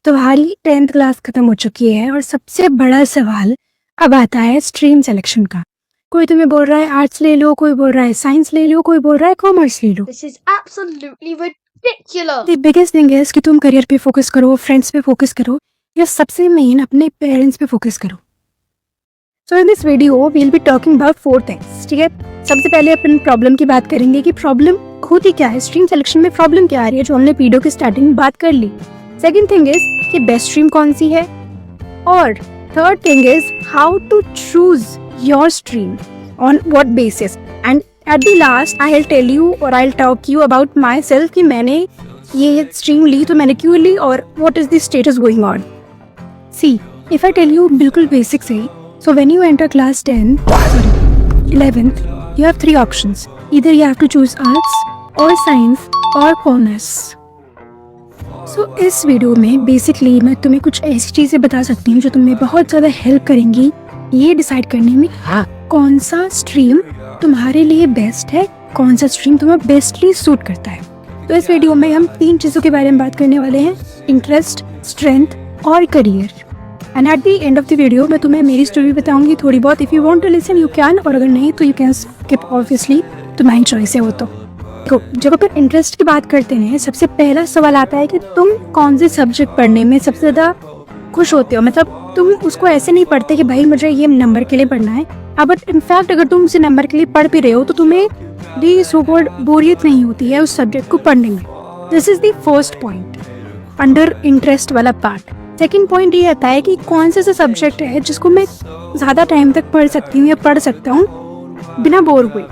तुम्हारी 10th class खत्म हो चुकी है और सबसे बड़ा सवाल अब आता है स्ट्रीम सिलेक्शन का। कोई तुम्हें बोल रहा है आर्ट्स ले लो, कोई बोल रहा है साइंस ले लो, कोई बोल रहा है कॉमर्स ले लो। This is absolutely ridiculous. The biggest thing is कि तुम करियर पे फोकस करो, फ्रेंड्स पे फोकस करो, या सबसे मेन अपने पेरेंट्स पे फोकस करो। So in this video we will be talking about 4 things. ठीक है, सबसे पहले अपन प्रॉब्लम की बात करेंगे कि प्रॉब्लम होती क्या है, स्ट्रीम सिलेक्शन में प्रॉब्लम क्या आ रही है, जो हमने वीडियो की स्टार्टिंग में बात कर ली। सेकंड थिंग इज कि बेस्ट स्ट्रीम कौन सी है, और third thing is how to choose your stream on what basis, and at the last I will tell you और I will talk you about myself कि मैंने ये stream ली तो मैंने क्यों ली और what is the status going on. See, if I tell you बिल्कुल बेसिक से, so when you enter class 11th, you have 3 options. Either you have to choose arts or science or commerce. So इस video में basically मैं तुम्हें कुछ ऐसी चीज़ें बता सकती हूँ जो तुम्हें बहुत ज़्यादा हेल्प करेंगी ये डिसाइड करने में कौन सा स्ट्रीम तुम्हारे लिए बेस्ट है, कौन सा स्ट्रीम तुम्हें बेस्टली सूट करता है। तो इस वीडियो में हम 3 चीज़ों के बारे में बात करने वाले हैं, इंटरेस्ट, स्ट्रेंथ और career. And at the end of the video मैं तुम्हें मेरी स्टोरी बताऊंगी थोड़ी बहुत। If you want to listen you can, और अगर नहीं तो यू कैन स्किप, ऑब्वियसली तुम्हारी चॉइस है वो। तो देखो, जब अपन इंटरेस्ट की बात करते हैं सबसे पहला सवाल आता है कि तुम कौन से सब्जेक्ट पढ़ने में सबसे ज़्यादा खुश होते हो। मतलब तुम उसको ऐसे नहीं पढ़ते कि भाई मुझे ये नंबर के लिए पढ़ना है, बट इनफैक्ट अगर तुम उसे नंबर के लिए पढ़ भी रहे हो तो तुम्हें दी सो कॉल्ड बोरियत नहीं होती है उस सब्जेक्ट को पढ़ने में। This is the first point under interest वाला पार्ट। सेकेंड पॉइंट ये आता है कि कौन सा सब्जेक्ट है जिसको मैं ज़्यादा टाइम तक पढ़ सकती हूँ या पढ़ सकता हूँ बिना बोर हुए।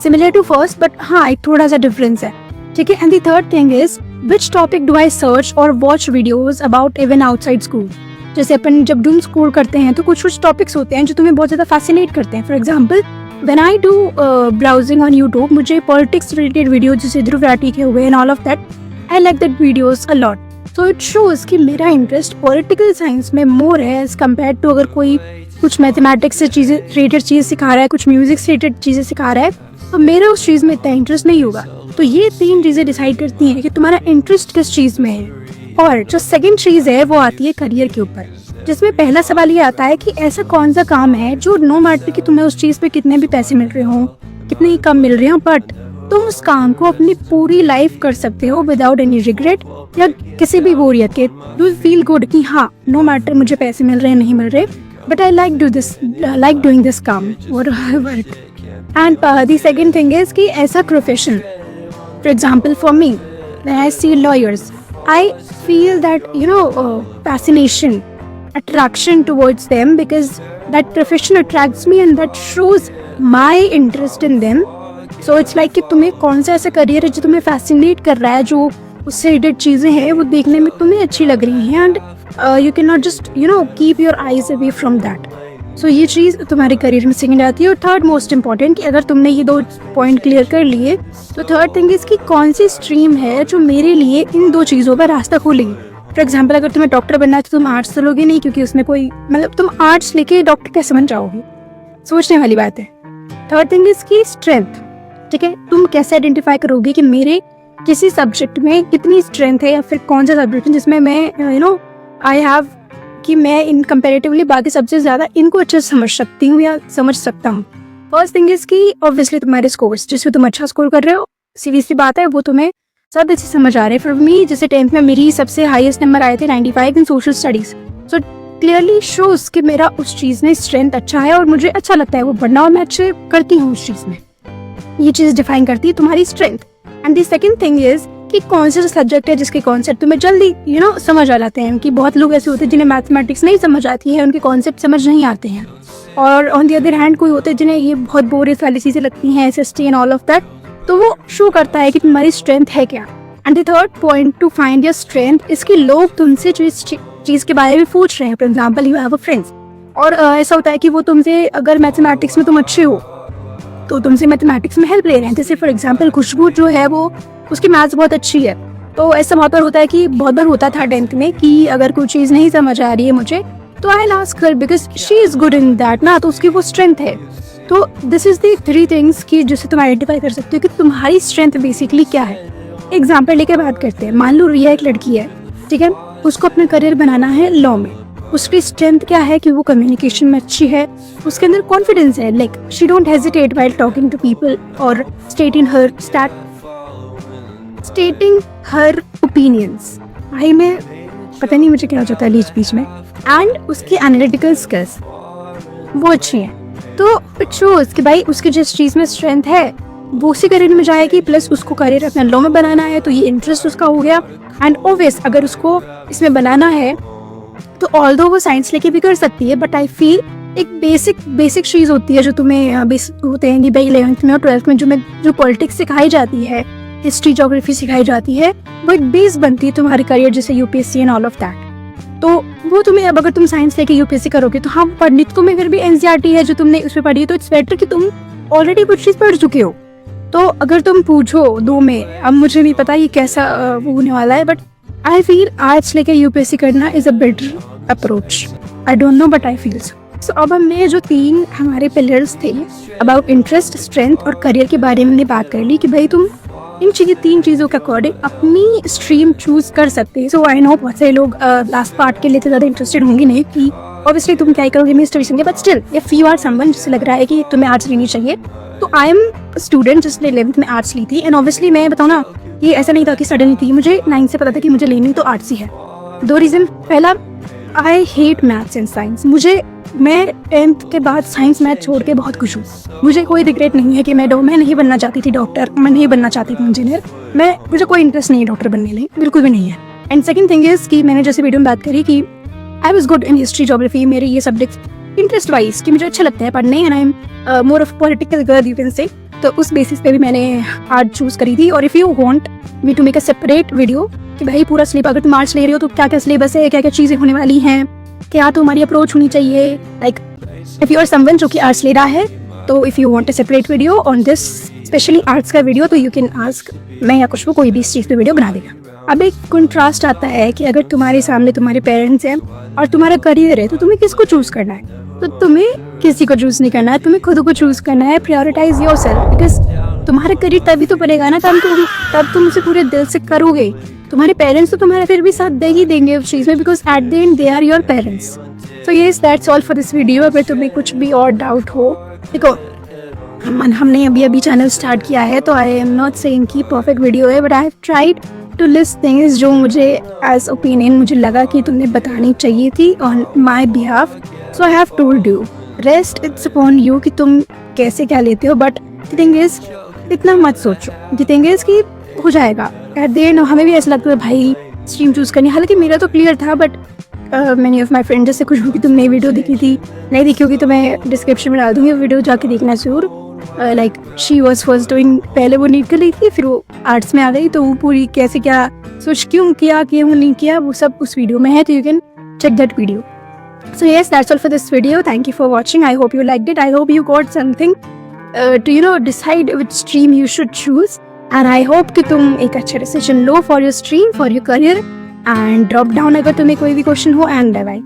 सिमिलर टू फर्स्ट, बट हाँ एक थोड़ा सा डिफरेंस है। ठीक है, and the third thing is which topic do I search और watch videos about even outside school. जैसे अपन जब डूम स्कूल करते हैं तो कुछ कुछ टॉपिक्स होते हैं जो तुम्हें बहुत ज़्यादा फैसिनेट करते हैं। For example when I do browsing on YouTube, मुझे पॉलिटिक्स रिलेटेड वीडियो जैसे ध्रुव राठी के हुए and all of that, I like that videos a lot. So it shows कि मेरा इंटरेस्ट पॉलिटिकल साइंस में मोर है एज कम्पेयर टू अगर कोई कुछ मैथमेटिक्स से चीज़ें रिलेटेड चीज़ सिखा रहा है, कुछ म्यूजिक से रिलेटेड चीज़ें सिखा रहा है, तो मेरा उस चीज़ में इतना इंटरेस्ट नहीं होगा। तो ये 3 चीज़ें डिसाइड करती हैं कि तुम्हारा इंटरेस्ट किस चीज़ में है। और जो सेकंड चीज़ है वो आती है करियर के ऊपर, जिसमें पहला सवाल ये आता है कि ऐसा कौन सा काम है जो नो मैटर कि तुम्हें उस चीज़ पे कितने भी पैसे मिल रहे हों, कितने ही कम मिल रहे हों, बट तुम उस काम को अपनी पूरी लाइफ कर सकते हो विदाउट एनी रिग्रेट या किसी भी बोरियत के। डू फील गुड कि हाँ नो मैटर मुझे पैसे मिल रहे हैं नहीं मिल रहे, but I like doing this काम और work. And the second thing is कि ऐसा profession, for example for me when I see lawyers, I feel that fascination, attraction towards them because that profession attracts me and that shows my interest in them. So it's like कि तुम्हें कौन सा ऐसा career है जो तुम्हें fascinate कर रहा है, जो उससे रिलेटेड चीज़ें हैं वो देखने में तुम्हें अच्छी लग रही हैं, and you can not just keep your eyes away from that. So ये चीज़ तुम्हारे करियर में सेकंड आती है। और थर्ड मोस्ट इंपॉर्टेंट कि अगर तुमने ये 2 पॉइंट क्लियर कर लिए तो थर्ड थिंग इसकी कौन सी स्ट्रीम है जो मेरे लिए इन 2 चीज़ों पर रास्ता खोलेगी। फॉर एग्जाम्पल अगर तुम्हें डॉक्टर बनना है तो तुम आर्ट्स तो लोगे नहीं, क्योंकि उसमें कोई मतलब तुम आर्ट्स लेके डॉक्टर कैसे बन जाओगे, सोचने वाली बात है। थर्ड थिंग इसकी स्ट्रेंथ। ठीक है, तुम कैसे आइडेंटिफाई करोगे कि मेरे किसी सब्जेक्ट में कितनी स्ट्रेंथ है, या फिर कौन सा सब्जेक्ट है जिसमें मैं आई हैव कि मैं इन कंपेरेटिवली बाकी सबसे ज़्यादा इनको अच्छे से समझ सकती हूँ या समझ सकता हूँ। फर्स्ट थिंग इज कि ऑब्वियसली तुम्हारे स्कोर्स, जिसमें तुम अच्छा स्कोर कर रहे हो, सीधी सी बात है वो तुम्हें सब अच्छे समझ आ रहे हैं। फॉर मी जैसे 10th में मेरी सबसे हाईएस्ट नंबर आए थे 95 in social studies. So clearly shows कि मेरा उस चीज़ में स्ट्रेंथ अच्छा है और मुझे अच्छा लगता है वो पढ़ना और मैं अच्छे करती हूँ उस चीज़ में। ये चीज़ डिफाइन करती है तुम्हारी strength. And the second thing is कि कौन सा सब्जेक्ट है जिसके कॉन्सेप्ट तुम्हें जल्दी समझ आ जाते हैं। कि बहुत लोग ऐसे होते हैं जिन्हें मैथमेटिक्स नहीं समझ आती है, उनके कॉन्सेप्ट समझ नहीं आते हैं, और ऑन द अदर हैंड कोई होते हैं जिन्हें ये बहुत बोरियत वाली चीज़ें लगती हैं, SST and all of that. तो वो शो करता है कि तुम्हारी स्ट्रेंथ है क्या। And the third point two find your strength, इसके लोग तुमसे जो इस चीज़ के बारे में पूछ रहे हैं। For example you have a friends, और ऐसा होता है कि वो तुमसे अगर मैथमेटिक्स में तुम अच्छे हो तो तुमसे मैथमेटिक्स में हेल्प ले रहे हैं। जैसे फॉर एग्जाम्पल खुशबू जो है वो उसकी मैथ्स बहुत अच्छी है, तो ऐसा बहुत बार होता है कि बहुत बार होता था 10th में कि अगर कोई चीज़ नहीं समझ आ रही है मुझे तो I ask her because she is good in that ना, तो उसकी वो स्ट्रेंथ है। तो दिस इज़ द 3 थिंग्स की जिससे तुम आइडेंटिफाई कर सकते हो कि तुम्हारी स्ट्रेंथ बेसिकली क्या है। एग्जाम्पल लेके बात करते हैं। मान लो रिया एक लड़की है, ठीक है, उसको अपना करियर बनाना है लॉ में। उसकी स्ट्रेंथ क्या है कि वो कम्युनिकेशन में अच्छी है, उसके अंदर कॉन्फिडेंस है, like she don't hesitate while talking to people और स्टेटिंग हर ओपिनियंस। भाई मैं पता नहीं मुझे क्या हो जाता है बीच में। एंड उसकी एनालिटिकल स्किल्स वो अच्छी हैं, तो इट शोज कि भाई उसकी जिस चीज़ में स्ट्रेंथ है वो उसी करियर में जाएगी, प्लस उसको करियर अपना लॉ में बनाना है तो ये इंटरेस्ट उसका हो गया। एंड ऑब्वियस अगर उसको इसमें बनाना है तो ऑल्दो वो साइंस लेके भी कर सकती है, बट आई फील एक बेसिक चीज़ होती है जो तुम्हें बेसिक होते हैं कि भाई 11th में और 12th में जो पॉलिटिक्स सिखाई जाती है, हिस्ट्री ज्योग्राफी सिखाई जाती है, वो एक बेस बनती है तुम्हारे करियर, जैसे UPSC and all of that. तो वो तुम्हें अब अगर तुम साइंस लेके यूपीएससी करोगे तो हाँ पढ़नी तो तुम्हें फिर भी एनसीईआरटी है जो तुमने उसमें पढ़ी है, तो इट्स बेटर कि तुम ऑलरेडी कुछ चीज़ पढ़ चुके हो। तो अगर तुम पूछो 2 में, अब मुझे नहीं पता ये कैसा वो होने वाला है, बट आई फील आर्ट्स लेके यूपीएससी करना is a better approach. I don't know but I feel so. अब हमने जो 3 हमारे पिलर्स थे अबाउट इंटरेस्ट, स्ट्रेंथ और करियर के बारे में हमने बात कर ली कि भाई तुम इन 3 चीज़ों के अकॉर्डिंग अपनी स्ट्रीम चूज कर सकते हैं। सो आई नो बहुत सारे लोग लास्ट पार्ट के लिए तो ज़्यादा इंटरेस्टेड होंगे नहीं कि ऑब्वियसली तुम क्या ही करोगे mister Vishay, but still if you are someone जिससे लग रहा है कि तुम्हें आर्ट्स लेनी चाहिए, तो आई एम स्टूडेंट जिसने 11th में आर्ट्स ली थी। एंड ऑब्वियसली मैं बताऊँ ना, ये ऐसा नहीं था कि सडनली थी, मुझे 9 से पता था कि मुझे लेनी तो आर्ट्स ही है। 2 रीज़न, पहला I hate maths and science. मैं 10th के बाद साइंस मैथ छोड़ के बहुत खुश हूँ। मुझे कोई रिग्रेट नहीं है कि मैं नहीं बनना चाहती थी डॉक्टर, मैं नहीं बनना चाहती थी इंजीनियर, मुझे कोई इंटरेस्ट नहीं है डॉक्टर बनने में, बिल्कुल भी नहीं है। एंड सेकंड थिंग इज़ कि मैंने जैसे वीडियो में बात करी कि I was good in history geography, मेरे ये सब्जेक्ट इंटरेस्ट वाइज कि मुझे अच्छा लगता है पढ़ने, and I am more of political girl you can say. तो उस बेसिस पे भी मैंने आर्ट चूज़ करी थी। और if you want me to make a separate video कि भाई पूरा सिलेबस, अगर तुम आर्ट्स ले रहे हो तो क्या क्या सिलेबस है, क्या क्या चीज़ें होने वाली हैं, क्या तुम्हारी अप्रोच होनी चाहिए, like if you are someone जो कि आर्ट्स ले रहा है, तो if you want a separate video on this, specially arts का वीडियो, तो यू कैन आस्क, मैं या खुशबू कोई भी इस चीज़ पे वीडियो बना देगा। अब एक कंट्रास्ट आता है कि अगर तुम्हारे सामने तुम्हारे पेरेंट्स हैं और तुम्हारा करियर है, तो तुम्हें किसको चूज़ करना है? तो तुम्हें किसी को चूज़ नहीं करना है, तुम्हें खुद को चूज़ करना है। प्रायोरिटाइज योरसेल्फ, बिकॉज तुम्हारा करियर तभी तो बनेगा ना तब तुम उसे पूरे दिल से करोगे। तुम्हारे पेरेंट्स तो तुम्हारा फिर भी साथ दे ही देंगे उस चीज़ में, because at the end they are your parents. So yes, that's all for this video. अगर तुम्हें कुछ भी और डाउट हो, देखो हमने अभी चैनल स्टार्ट किया है, तो आई एम नॉट सेइंग कि परफेक्ट वीडियो है, but I have tried to list things जो मुझे एज ओपिनियन मुझे लगा कि तुमने बतानी चाहिए थी on my behalf. So I have told you, rest it's upon you कि तुम कैसे क्या लेते हो। बट द थिंग इज, इतना मत सोचो। द थिंग इज कि हो जाएगा एट द एंड। हमें भी ऐसा लगता है भाई स्ट्रीम चूज़ करनी, हालांकि मेरा तो क्लियर था, but many of my friend जैसे खुशबू की तुमने वीडियो देखी थी, नहीं देखी होगी तो मैं डिस्क्रिप्शन में डाल दूँगी, वीडियो जाके देखना ज़रूर। Like she was first doing, पहले वो नीट कर रही थी, फिर वो आर्ट्स में आ गई, तो वो पूरी कैसे क्या सोच क्यों किया नहीं किया, वो सब उस वीडियो में है, तो you can check that video. So yes, that's all for this video. Thank you for watching. I hope you liked it. I hope you got something to decide which stream you should choose. And I hope कि तुम एक अच्छा decision low for your stream, for your career. And drop down अगर तुम्हें कोई भी question हो, and bye bye.